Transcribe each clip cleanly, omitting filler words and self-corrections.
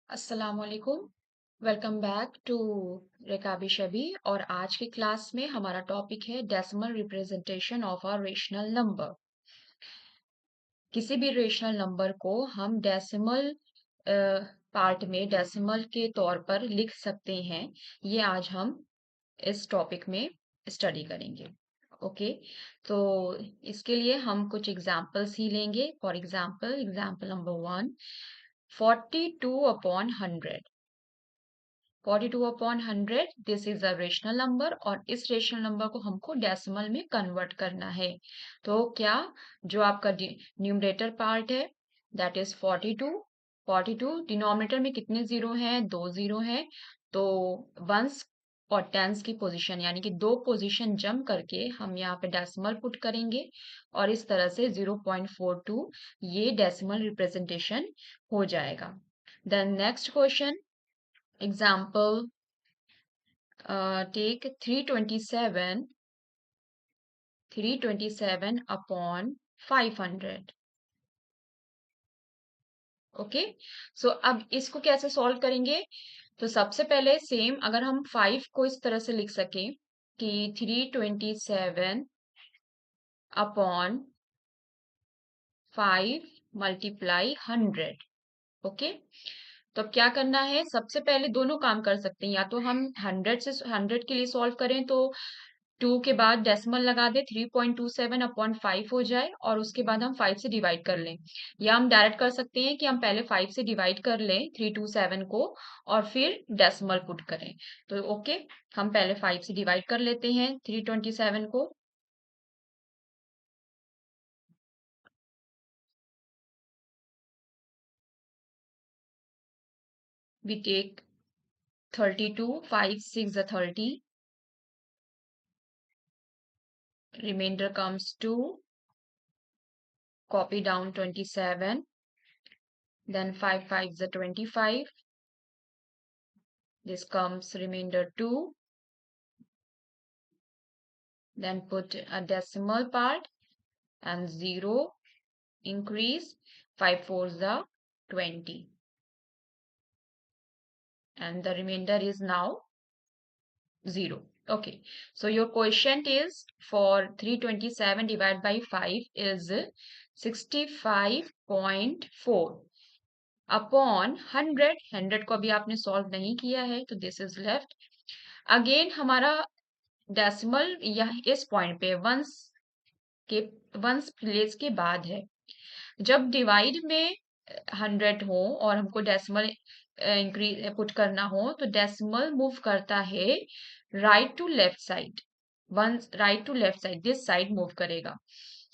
अस्सलाम वालेकुम। Welcome back to रेकाबी शबी। और आज की क्लास में हमारा टॉपिक है decimal representation of a rational number. किसी भी रेशनल नंबर को हम डेसिमल पार्ट में डेसिमल के तौर पर लिख सकते हैं। ये आज हम इस टॉपिक में स्टडी करेंगे। ओके, तो इसके लिए हम कुछ एग्जाम्पल्स ही लेंगे। For example, example number 1, 42/100। 42/100 this is a rational number और इस रेशनल नंबर को हमको डेसिमल में कन्वर्ट करना है। तो क्या जो आपका न्यूमरेटर पार्ट है दैट इज 42। 42 डिनोमिनेटर में कितने जीरो हैं? 2 जीरो हैं। तो वंस और टेंस की पोजीशन यानी कि दो पोजीशन जंप करके हम यहाँ पे डेसिमल पुट करेंगे और इस तरह से 0.42 ये डेसिमल रिप्रेजेंटेशन हो जाएगा। Then next question, example, take 327 upon 500. Okay, so अब इसको कैसे सॉल्व करेंगे? तो सबसे पहले सेम अगर हम 5 को इस तरह से लिख सकें कि 327 अपॉन 5 मल्टीप्लाई 100। ओके, तो अब क्या करना है? सबसे पहले दोनों काम कर सकते हैं, या तो हम 100 के लिए सॉल्व करें तो 2 के बाद डेसिमल लगा दे 3.27/5 हो जाए और उसके बाद हम 5 से डिवाइड कर लें। या हम डायरेक्ट कर सकते हैं कि हम पहले 5 से डिवाइड कर लें 327 को और फिर डेसिमल पुट करें। तो ओके, हम पहले 5 से डिवाइड कर लेते हैं 327 को। We take 32, 5 6 30, remainder comes 2, copy down 27, then 5 5 25, this comes remainder 2, then put a decimal part and 0 increase, 5 4s are 20, and the remainder is now 0. Okay, so your quotient is for 327 divided by 5 is 65.4 upon 100 को अभी आपने solve नहीं किया है तो this is left. Again हमारा decimal यह इस पॉइंट पे के वंस प्लेस के बाद है। जब डिवाइड में 100 हो और हमको डेसिमल इंक्रीज पुट करना हो तो डेसिमल मूव करता है right to left side. One right to left side, this side move करेगा।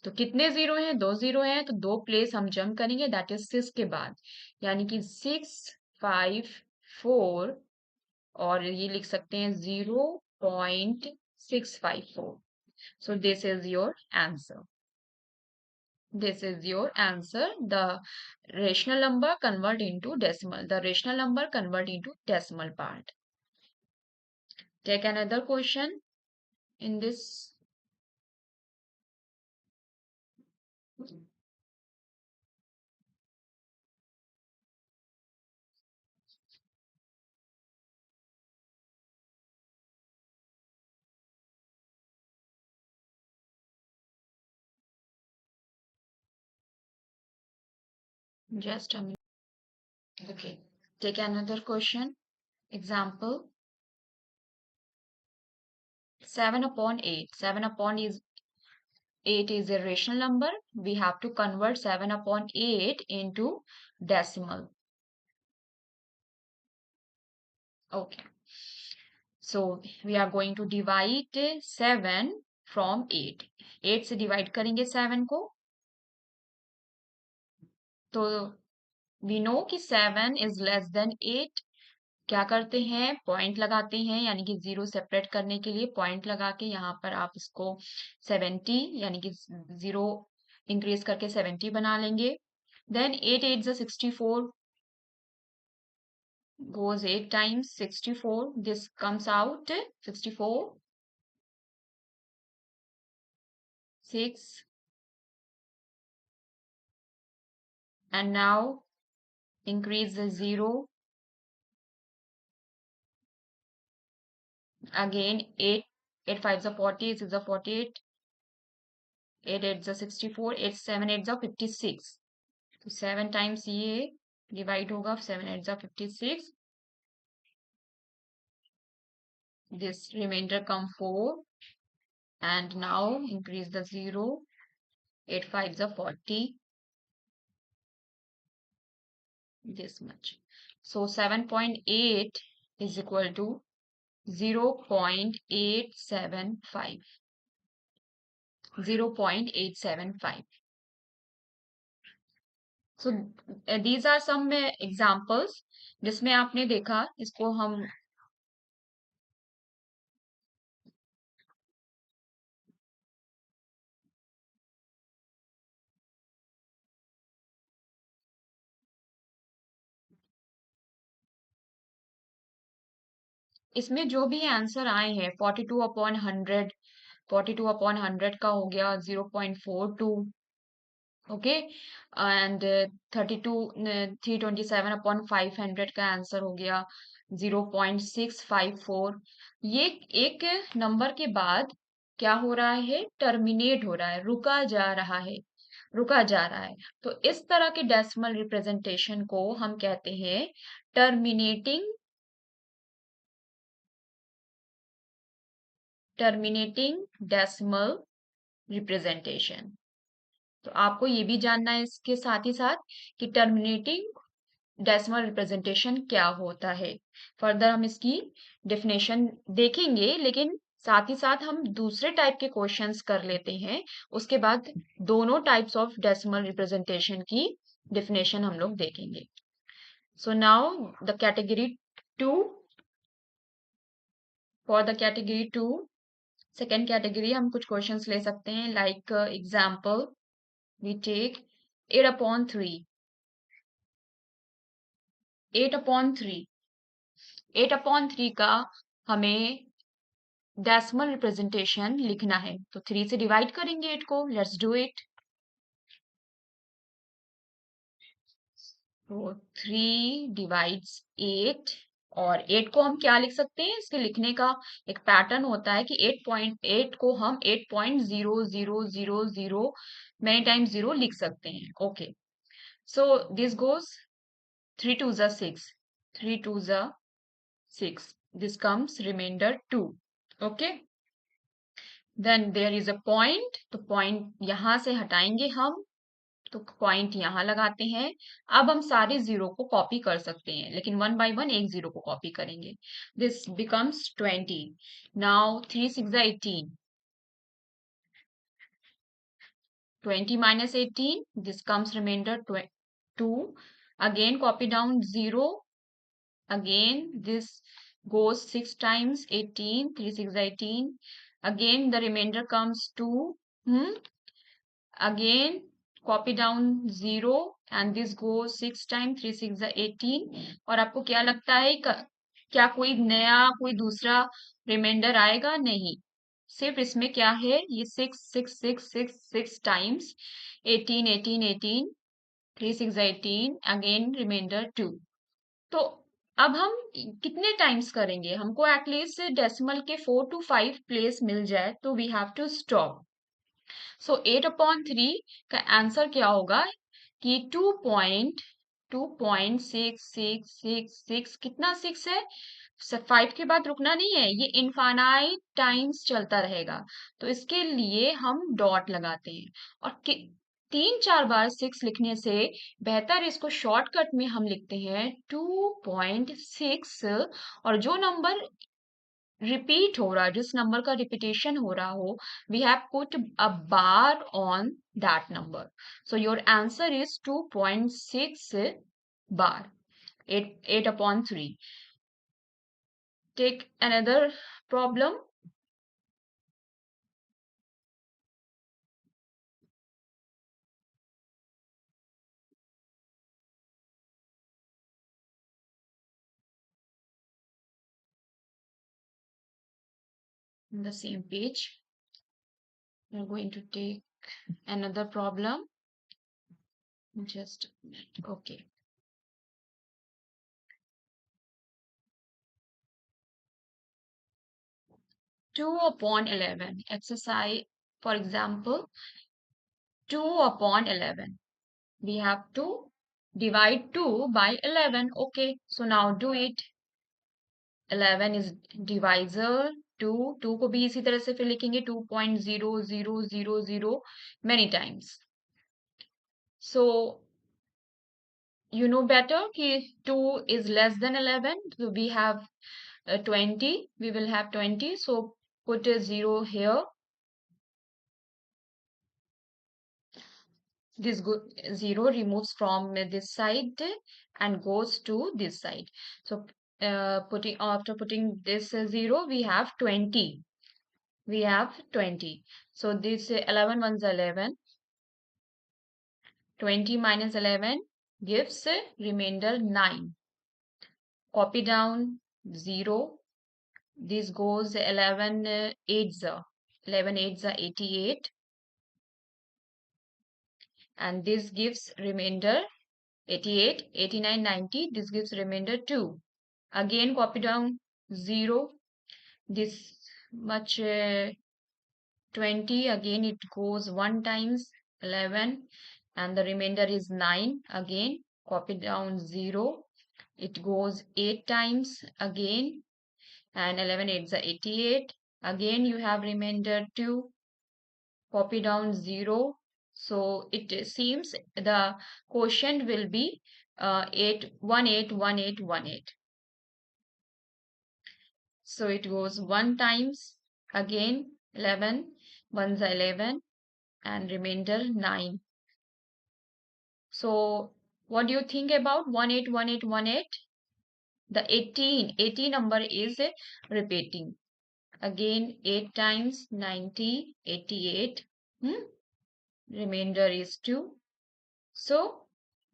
तो कितने जीरो हैं? 2 जीरो हैं, तो 2 प्लेस हम जंप करेंगे दैट इज 6 के बाद, यानी कि 654 और ये लिख सकते हैं 0.654। So this is your answer. This is your answer. The rational number convert into decimal. The rational number convert into decimal part. Take another question in this. Just a minute. Okay. Take another question. Example 7/8. 8 is a rational number. We have to convert 7/8 into decimal. Okay. So we are going to divide 7 from 8. 8 से divide करेंगे 7 को तो we know कि 7 is less than 8। क्या करते हैं? Point लगाते हैं, यानी कि 0 सेपरेट करने के लिए पॉइंट लगा के यहाँ पर आप इसको 70 यानी कि 0 इंक्रीज करके 70 बना लेंगे। Then 8 8 64 goes 8 times 64, this comes out 64 6, and now increase the 0 Again 8, 8 5s are 40, 6 are 48, 8 8s are 64, 8 7 8s are 56. तो 7 times ये डिवाइड होगा, 7 8s are 56. This remainder come 4, and now increase the 0. 8 5s are 40. This much. So 7.8 is equal to 0.875. 0.875. So these are some examples जिसमें आपने देखा, इसको हम इसमें जो भी आंसर आए हैं 42/100, 42/100 का हो गया 0.42, ओके, एंड 327/500 का आंसर हो गया 0.654. ये एक नंबर के बाद क्या हो रहा है, टर्मिनेट हो रहा है, रुका जा रहा है, रुका जा रहा है. तो इस तरह के डेसिमल रिप्रेजेंटेशन को हम कहते हैं टर्मिनेटिंग डेसिमल रिप्रेजेंटेशन. तो आपको ये भी जानना है इसके साथ ही साथ कि टर्मिनेटिंग डेसिमल रिप्रेजेंटेशन क्या होता है. फर्दर हम इसकी डेफिनेशन देखेंगे, लेकिन साथ ही साथ हम दूसरे टाइप के क्वेश्चंस कर लेते हैं. उसके बाद दोनों टाइप्स ऑफ डेसिमल रिप्रेजेंटेशन की डेफिनेशन हम लोग देखेंगे. So now the category 2. For the category 2, second category, हम कुछ क्वेश्चंस ले सकते हैं. Like example we take 8/3. 8/3. 8/3 का हमें डेसिमल रिप्रेजेंटेशन लिखना है, तो 3 से डिवाइड करेंगे 8 को. Let's do it. तो 3 डिवाइड्स 8, और 8 को हम क्या लिख सकते हैं, इसके लिखने का एक पैटर्न होता है कि 8.8 को हम 8.0000 मैनी टाइम्स 0 लिख सकते हैं. Okay, so this goes 3 2s are 6, 3 2s are 6. This comes remainder 2. Okay. Then there is a point. तो पॉइंट यहां से हटाएंगे हम, तो पॉइंट यहां लगाते हैं. अब हम सारे जीरो को कॉपी कर सकते हैं, लेकिन वन बाय वन एक जीरो को कॉपी करेंगे. This becomes 20. Now 3 6 18. 20 minus 18, this comes remainder 2. Again copy down 0. Again this goes 6 times 18. 3 6 18. Again the remainder comes 2. Again copy down 0, and this goes 6 times. 3 6 18. और आपको क्या लगता है, क्या कोई नया, कोई दूसरा रिमाइंडर आएगा? नहीं, सिर्फ इसमें क्या है, ये 6 6 6 6 6 टाइम्स 18 18 18. 3 6 18. Again reminder 2. तो अब हम कितने टाइम्स करेंगे, हमको एटलीस्ट डेसिमल के 4 to 5 प्लेस मिल जाए, तो वी हैव टू स्टॉप. सो 8/3 का आंसर क्या होगा कि 2.66666. कितना 6 है, 5 के बाद रुकना नहीं है, ये इनफाइनाइट टाइम्स चलता रहेगा. तो इसके लिए हम डॉट लगाते हैं, और 3 4 बार 6 लिखने से बेहतर इसको शॉर्टकट में हम लिखते हैं 2.6. और जो नंबर रिपीट हो रहा है, जिस नंबर का रिपीटेशन हो रहा हो, we have put a bar on that number. So your answer is 2.6 bar. 8/3. Take another problem. On the same page, we're going to take another problem. Just a minute. Okay. 2 upon 11. Exercise, for example, 2 upon 11. We have to divide 2 by 11. Okay, so now do it. 11 is divisor 2. 2 को भी इसी तरह से फिर लिखेंगे 2.0000 many times. So you know better कि 2 is less than 11. So we have 20. We will have 20. So put a 0 here. This 0 removes from this side and goes to this side. So after putting this 0, we have 20. We have 20. So this 11 ones 11. 20 minus 11 gives remainder 9. Copy down 0. This goes 11 8s. 11 8s are 88. And this gives remainder 88, 89, 90. This gives remainder 2. Again copy down 0. This much 20. Again it goes 1 times 11 and the remainder is 9. Again copy down 0. It goes 8 times again and 11 8s are 88. Again you have remainder 2. Copy down 0. So it seems the quotient will be 8 1 8 1 8 1 8. So it goes 1 times again 11 ones are 11 and remainder 9. So what do you think about 1 8 1 8 1 8? The 18 number is repeating. Again 8 times 90 88. Remainder is 2. So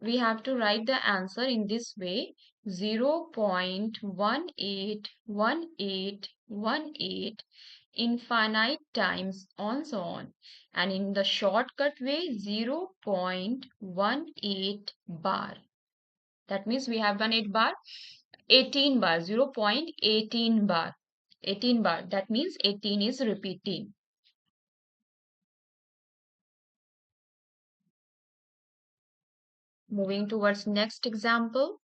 we have to write the answer in this way: 0.181818 infinite times on so on, and in the shortcut way 0.18 bar. That means we have done 8 bar, 18 bar, 0.18 bar, 18 bar. That means 18 is repeating. Moving towards next example.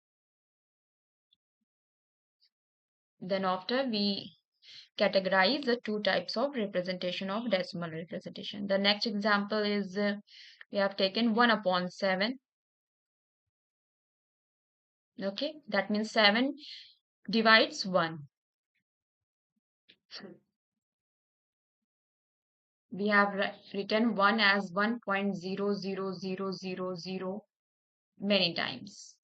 Then after we categorize the two types of representation of decimal representation. The next example is we have taken 1 upon 7. Okay, that means 7 divides 1. We have written 1 as 1.00000 many times.